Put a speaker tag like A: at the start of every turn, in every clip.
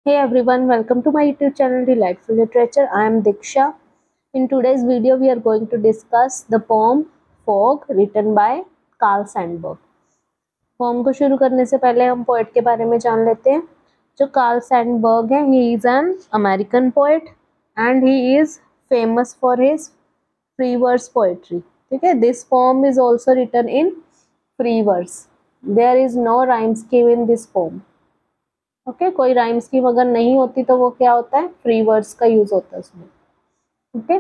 A: Hey everyone, welcome to my YouTube channel Delightful Literature. I am Diksha. In today's video, we are going to discuss the poem Fog written by Carl Sandburg. Poem को शुरू करने से पहले हम poet के बारे में जान लेते हैं. जो कार्ल सैंडबर्ग है, he is an American poet and he is famous for his free verse poetry. ठीक है, this poem is also written in free verse. There is no rhyme scheme in this poem. Okay, कोई rhyme scheme अगर नहीं होती तो वो क्या होता है, फ्री वर्ड्स का यूज होता है उसमें. ओके,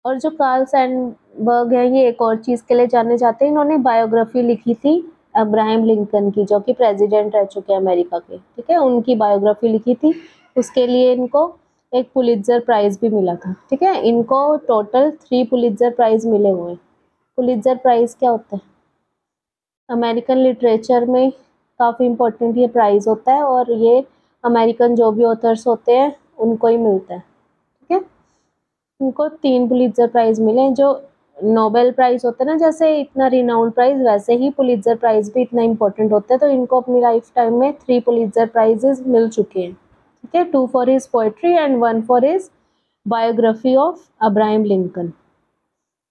A: और जो कार्ल सैंडबर्ग है, ये एक और चीज के लिए जाने जाते हैं. इन्होंने बायोग्राफी लिखी थी अब्राहम लिंकन की, जो कि प्रेसिडेंट रह चुके हैं अमेरिका के. ठीक है, उनकी बायोग्राफी लिखी थी. उसके लिए इनको एक पुलित्जर प्राइज भी मिला था. ठीक है, इनको टोटल 3 पुलित्जर प्राइज मिले हुए हैं. पुलित्जर प्राइज क्या होता है? अमेरिकन लिटरेचर में काफ़ी इम्पोर्टेंट ये प्राइज़ होता है, और ये अमेरिकन जो भी ऑथर्स होते हैं उनको ही मिलता है. ठीक है, उनको 3 पुलित्जर प्राइज़ मिले हैं. जो नोबेल प्राइज़ होता है ना, जैसे इतना रिनाउंड प्राइज़, वैसे ही पुलित्जर प्राइज़ भी इतना इम्पोर्टेंट होता है. तो इनको अपनी लाइफ टाइम में 3 पुलित्जर प्राइजेस मिल चुके हैं. ठीक है, 2 for his poetry and 1 for his biography of Abraham Lincoln.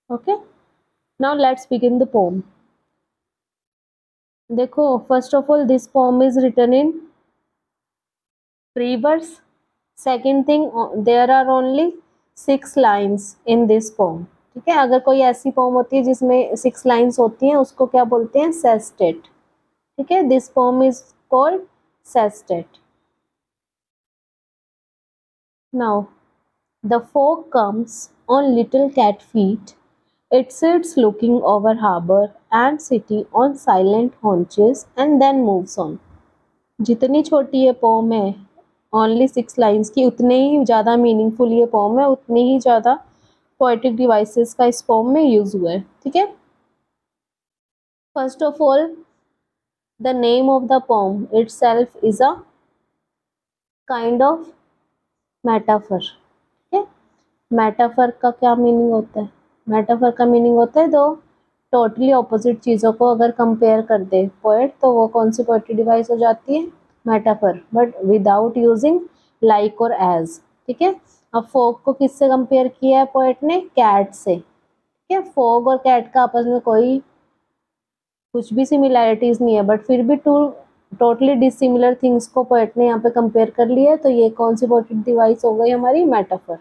A: Okay, now let's begin the poem. देखो, first of all this poem is written in free verse. Second thing, there are only 6 lines in this poem. ठीक है, अगर कोई ऐसी pome होती है जिसमें 6 lines होती हैं, उसको क्या बोलते हैं? सेस्टेट. ठीक है, this poem is called sestet. Now the fog comes on little cat feet. It sits looking over harbor and city on silent haunches and then moves on. जितनी छोटी ये पोम है, ओनली 6 लाइन्स की, उतने ही ज़्यादा meaningful ये pome है, उतनी ही ज़्यादा पोएटिक डिवाइसेस का इस पोम में यूज़ हुआ है. ठीक है, first of all the name of the pome itself is a kind of metaphor. ठीक है, मेटाफर का क्या मीनिंग होता है? मेटाफर का मीनिंग होता है दो टोटली ऑपोजिट चीज़ों को अगर कंपेयर कर दे पोएट, तो वो कौन सी पोएट्री डिवाइस हो जाती है? Metaphor, but without using like और एज. ठीक है, अब फोग को किससे कंपेयर किया है पोएट ने? कैट से. ठीक है, फोग और कैट का आपस में कोई कुछ भी सिमिलैरिटीज नहीं है, बट फिर भी 2 टोटली डिसिमिलर थिंग्स को पोएट ने यहाँ पे कंपेयर कर लिया है. तो ये कौन सी पोएटिक डिवाइस हो गई हमारी? मेटाफर.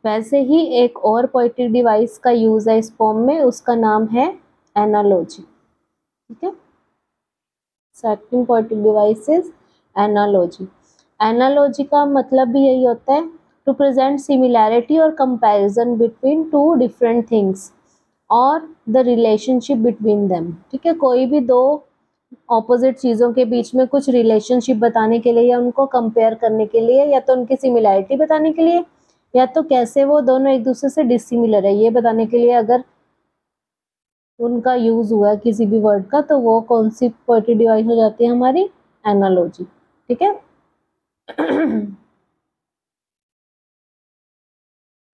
A: वैसे ही एक और पोएटिक डिवाइस का यूज है इस पोम में, उसका नाम है एनालॉजी. ठीक है, second poetic device is analogy. Analogy का मतलब भी यही होता है, टू प्रेजेंट सिमिलैरिटी और कंपैरिजन बिटवीन 2 डिफरेंट थिंग्स और द रिलेशनशिप बिटवीन देम. ठीक है, कोई भी 2 ऑपोजिट चीज़ों के बीच में कुछ रिलेशनशिप बताने के लिए, या उनको कंपेयर करने के लिए, या तो उनकी सिमिलैरिटी बताने के लिए, या तो कैसे वो दोनों एक दूसरे से डिसिमिलर है, ये बताने के लिए अगर उनका यूज हुआ है किसी भी वर्ड का, तो वो कौन सी पोएटिक डिवाइस हो जाती है हमारी? एनालॉजी. ठीक है,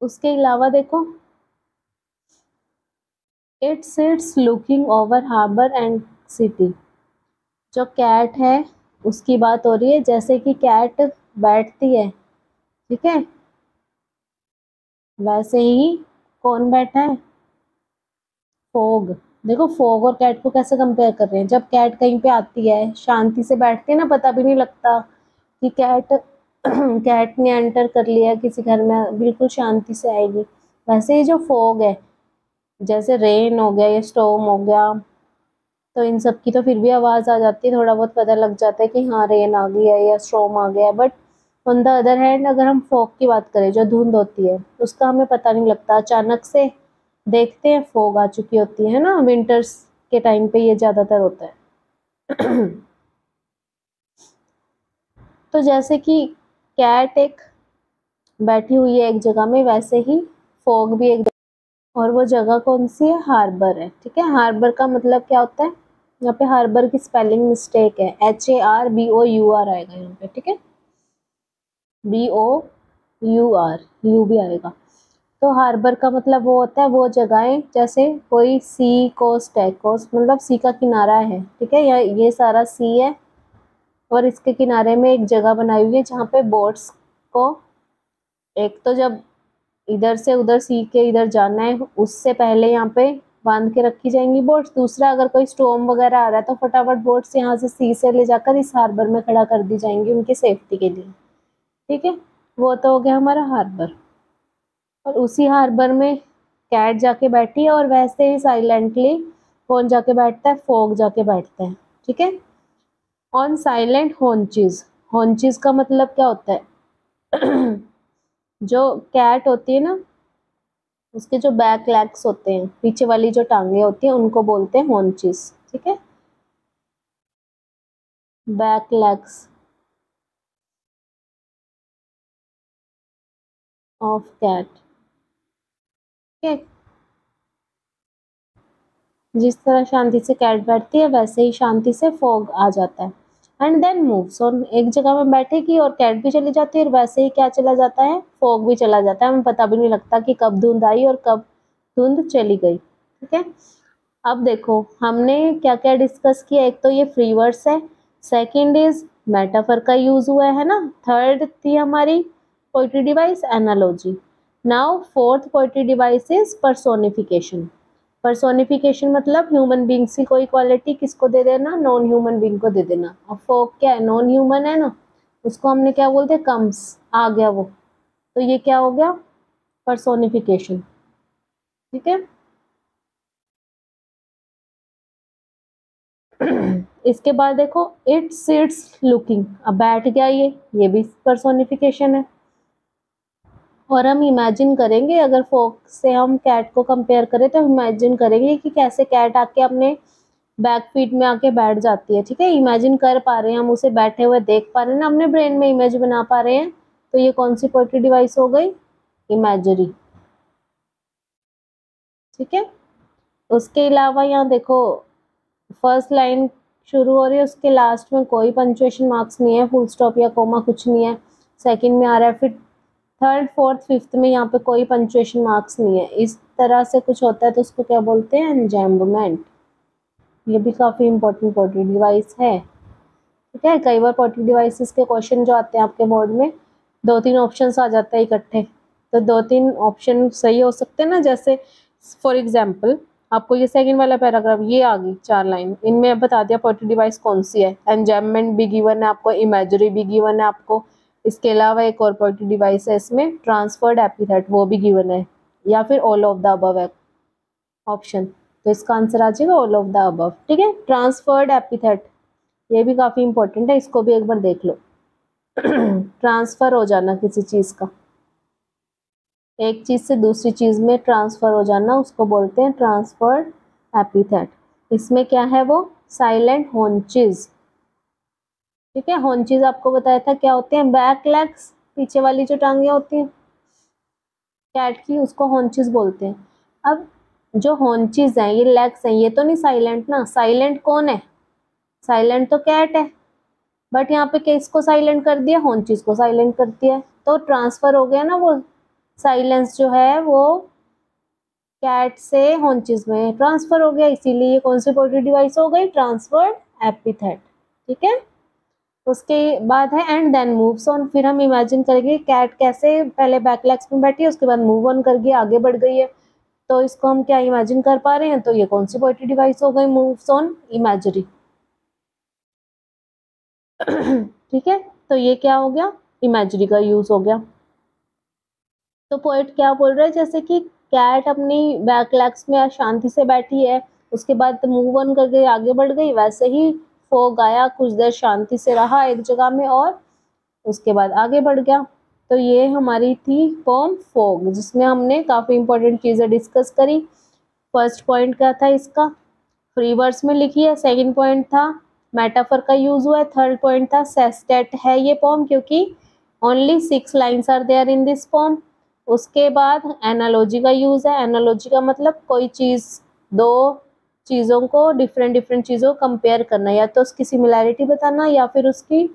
A: उसके अलावा देखो, it sits looking over harbour and city. जो कैट है उसकी बात हो रही है, जैसे कि कैट बैठती है. ठीक है, वैसे ही कौन बैठा है? फोग. देखो, फोग और कैट को कैसे कंपेयर कर रहे हैं. जब कैट कहीं पे आती है, शांति से बैठती है ना, पता भी नहीं लगता कि कैट कैट ने एंटर कर लिया किसी घर में, बिल्कुल शांति से आएगी. वैसे ही जो फोग है, जैसे रेन हो गया या स्टॉर्म हो गया, तो इन सब की तो फिर भी आवाज़ आ जाती है, थोड़ा बहुत पता लग जाता है कि हाँ रेन आ गई है या स्टॉर्म आ गया है. But on the other hand, अगर हम फॉग की बात करें, जो धुंध होती है, उसका हमें पता नहीं लगता. अचानक से देखते हैं फॉग आ चुकी होती है ना, विंटर्स के टाइम पे ये ज़्यादातर होता है. तो जैसे कि कैट एक बैठी हुई है एक जगह में, वैसे ही फॉग भी एक, और वो जगह कौन सी है? हार्बर है. ठीक है, हार्बर का मतलब क्या होता है? यहाँ पे हार्बर की स्पेलिंग मिस्टेक है, HARBOUR आएगा यहाँ पे. ठीक है, BOUR, यू भी आएगा. तो हार्बर का मतलब वो होता है वो जगहें, जैसे कोई सी कोस्ट है, कोस्ट मतलब सी का किनारा है, ठीक है, ये सारा सी है और इसके किनारे में एक जगह बनाई हुई है जहाँ पे बोट्स को, एक तो जब इधर से उधर सी के इधर जाना है उससे पहले यहाँ पे बांध के रखी जाएंगी बोट्स। दूसरा, अगर कोई स्टॉर्म वगैरह आ रहा है तो फटाफट बोट्स यहाँ से सी से ले जाकर इस हार्बर में खड़ा कर दी जाएंगी उनकी सेफ्टी के लिए, ठीक है। वो तो हो गया हमारा हार्बर। और उसी हार्बर में कैट जाके बैठी है और वैसे ही साइलेंटली कौन जाके बैठता है, फॉग जाके बैठता है, ठीक है। ऑन साइलेंट हॉन्चेस, हॉन्चेस का मतलब क्या होता है जो कैट होती है ना उसके जो बैक लेग्स होते हैं, पीछे वाली जो टांगे होती हैं उनको बोलते हैं हॉन्चेस, ठीक है, बैक लेग्स ऑफ कैट, ठीक है। जिस तरह शांति से कैट बैठती है वैसे ही शांति से फॉग आ जाता है। एंड देन मूव्स ऑन, एक जगह में बैठेगी और कैट भी चली जाती है और वैसे ही क्या चला जाता है, फॉग भी चला जाता है। हमें पता भी नहीं लगता कि कब धुंध आई और कब धुंध चली गई, ठीक है। अब देखो हमने क्या क्या डिस्कस किया, एक तो ये फ्री वर्ड्स है, सेकंड इज मेटाफर का यूज हुआ है ना, थर्ड थी हमारी poetry device analogy. Now fourth poetry device is personification. Personification मतलब ह्यूमन बींग्स की कोई क्वालिटी किसको दे देना, नॉन ह्यूमन बींग को दे देना। अब फॉग क्या है, नॉन ह्यूमन है ना, उसको हमने क्या बोलते हैं, कम्स, आ गया वो, तो ये क्या हो गया, पर्सोनिफिकेशन, ठीक है। इसके बाद देखो इट सिट्स लुकिंग, अब बैठ गया ये भी पर्सोनिफिकेशन है। और हम इमेजिन करेंगे, अगर फॉग से हम कैट को कंपेयर करें तो इमेजिन करेंगे कि कैसे कैट आके अपने बैक फीट में आके बैठ जाती है, ठीक है। इमेजिन कर पा रहे हैं हम, उसे बैठे हुए देख पा रहे हैं ना, अपने ब्रेन में इमेज बना पा रहे हैं, तो ये कौन सी पोएट्री डिवाइस हो गई, इमेजरी, ठीक है। उसके अलावा यहाँ देखो फर्स्ट लाइन शुरू हो रही है, उसके लास्ट में कोई पंक्चुएशन मार्क्स नहीं है, फुल स्टॉप या कोमा कुछ नहीं है, सेकंड में आ रहा है, फिर थर्ड फोर्थ फिफ्थ में यहाँ पे कोई पंक्चुएशन मार्क्स नहीं है। इस तरह से कुछ होता है तो उसको क्या बोलते हैं, एंजैम्बमेंट। ये भी काफ़ी इंपॉर्टेंट पोएट्री डिवाइस है, ठीक है। कई बार पोएट्री डिवाइसेस के क्वेश्चन जो आते हैं आपके बोर्ड में, दो तीन ऑप्शन आ जाते हैं इकट्ठे, तो दो तीन ऑप्शन सही हो सकते हैं ना, जैसे फॉर एग्जाम्पल आपको ये सेकंड वाला पैराग्राफ ये आ गई 4 लाइन, इनमें बता दिया पोएट्री डिवाइस कौन सी है, एंजैम्बमेंट भी गिवन है आपको, इमेजरी भी गिवन है आपको, इसके अलावा एक और पोएट्री डिवाइस है इसमें ट्रांसफर्ड एपिथेट, वो भी गिवन है, या फिर ऑल ऑफ द अबव है ऑप्शन, तो इसका आंसर आ जाएगा ऑल ऑफ द अबव, ठीक है। ट्रांसफर्ड एपिथेट ये भी काफ़ी इंपॉर्टेंट है, इसको भी एक बार देख लो ट्रांसफ़र हो जाना किसी चीज़ का, एक चीज़ से दूसरी चीज़ में ट्रांसफ़र हो जाना, उसको बोलते हैं ट्रांसफर्ड एपिथेट। इसमें क्या है वो, साइलेंट हॉन्चेस, ठीक है। हॉन्चेस आपको बताया था क्या होते हैं, बैक लेग्स, पीछे वाली जो टांगे होती हैं कैट की, उसको हॉन्चेस बोलते हैं। अब जो हॉन्चेस हैं, ये लेग्स हैं, ये तो नहीं साइलेंट ना, साइलेंट कौन है, साइलेंट तो कैट है, बट यहाँ पे किसको साइलेंट कर दिया, हॉन्चेस को साइलेंट कर दिया, तो ट्रांसफर हो गया ना, वो साइलेंस जो है वो कैट से हॉन्चेस में ट्रांसफर हो गया, इसीलिए ये कौन सी पोएट्री डिवाइस हो गई, ट्रांसफर्ड एपिथेट, ठीक है। उसके बाद है एंड देन मूव्स ऑन, फिर हम इमेजिन करेंगे कैट कैसे पहले बैक लेग्स में बैठी है, उसके बाद मूव ऑन कर गई, आगे बढ़ गई है, तो इसको हम क्या इमेजिन कर पा रहे हैं, तो ये कौन सी पोएट्री डिवाइस हो गई, मूव्स ऑन इमेजरी ठीक है। तो ये क्या हो गया, इमेजरी का यूज हो गया। तो पोएट क्या बोल रहा है, जैसे कि कैट अपनी बैक लेग्स में शांति से बैठी है, उसके बाद मूव ऑन कर गई, आगे बढ़ गई, वैसे ही फॉग आया, कुछ देर शांति से रहा एक जगह में और उसके बाद आगे बढ़ गया। तो ये हमारी थी पोम फॉग, जिसमें हमने काफ़ी इंपॉर्टेंट चीज़ें डिस्कस करी। फर्स्ट पॉइंट क्या था इसका, फ्री वर्ड्स में लिखी है, सेकंड पॉइंट था मेटाफर का यूज हुआ है, थर्ड पॉइंट था सेस्टेट है ये पोम क्योंकि only 6 lines are there in this poem. उसके बाद एनालॉजी का यूज है, एनालॉजी का मतलब कोई चीज़, दो चीज़ों को डिफरेंट चीज़ों को कंपेयर करना, या तो उसकी सिमिलैरिटी बताना या फिर उसकी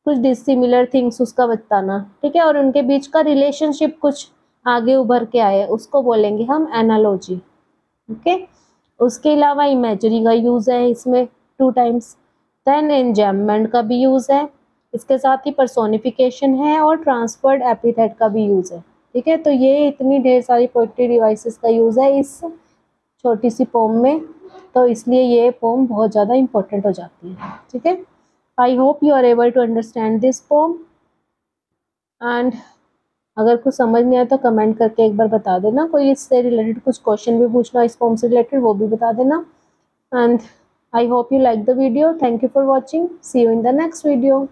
A: कुछ डिसिमिलर थिंग्स उसका बताना, ठीक है, और उनके बीच का रिलेशनशिप कुछ आगे उभर के आए उसको बोलेंगे हम एनालॉजी। ओके, उसके अलावा इमेजरी का यूज़ है इसमें 2 टाइम्स, देन एंजैम्बमेंट का भी यूज़ है, इसके साथ ही पर्सोनिफिकेशन है और ट्रांसफर्ड एपिथेट का भी यूज़ है। ठीक है, तो ये इतनी ढेर सारी पोएट्री डिवाइसेस का यूज़ है इस छोटी सी पोम में, तो इसलिए ये पोम बहुत ज़्यादा इम्पोर्टेंट हो जाती है। ठीक है, I hope you are able to understand this poem, and अगर कुछ समझ नहीं आया तो कमेंट करके एक बार बता देना, कोई इससे रिलेटेड कुछ क्वेश्चन भी पूछना इस पोम से रिलेटेड वो भी बता देना। And I hope you like the video. Thank you for watching. See you in the next video.